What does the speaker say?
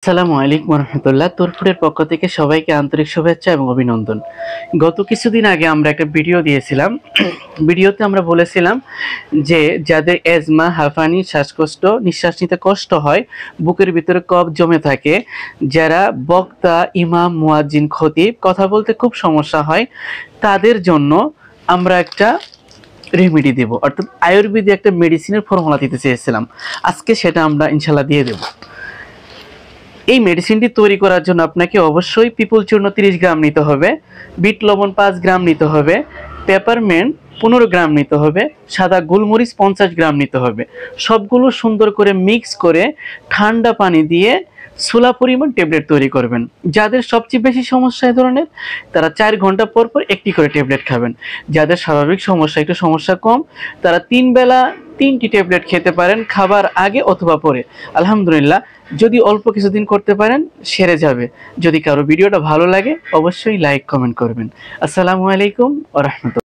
আসসালামু আলাইকুম রহমতুল্লাহ। তোরফুডের পক্ষ থেকে সবাইকে আন্তরিক শুভেচ্ছা এবং অভিনন্দন। গত কিছুদিন আগে আমরা একটা ভিডিও দিয়েছিলাম। ভিডিওতে আমরা বলেছিলাম যে যাদের অ্যাজমা, হাঁফানি, শ্বাসকষ্ট, নিঃশ্বাস নিতে কষ্ট হয়, বুকের ভিতরে কফ জমে থাকে, যারা বক্তা, ইমাম, মুয়াজ্জিন, খতিব কথা বলতে খুব সমস্যা হয়, তাদের জন্য আমরা একটা রেমেডি দেব, অর্থাৎ আয়ুর্বেদিক একটা মেডিসিনের ফর্মুলা দিতে চেয়েছিলাম। আজকে সেটা আমরা ইনশাল্লাহ দিয়ে দেব। এই মেডিসিনটি তৈরি করার জন্য আপনাকে অবশ্যই পিপল চূর্ণ 30 গ্রাম নিতে হবে, বিট লবণ 5 গ্রাম নিতে হবে, পেপারমেন্ট 15 গ্রাম নিতে হবে, সাদা গোলমরিচ 50 গ্রাম নিতে হবে। সবগুলো সুন্দর করে মিক্স করে ঠান্ডা পানি দিয়ে সোলা পরিমাণ ট্যাবলেট তৈরি করবেন। যাদের সবচেয়ে বেশি সমস্যা এই ধরনের, তারা 4 ঘন্টা পর পর একটি করে ট্যাবলেট খাবেন। যাদের স্বাভাবিক সমস্যা, একটু সমস্যা কম, তারা 3 বেলা 3টি ট্যাবলেট খেতে পারেন, খাবার আগে অথবা পরে। আলহামদুলিল্লাহ, যদি অল্প কিছুদিন করতে পারেন সেরে যাবে। যদি কারো ভিডিওটা ভালো লাগে অবশ্যই লাইক কমেন্ট করবেন। আসসালামু আলাইকুম ওয়া রাহমাতুল্লাহ।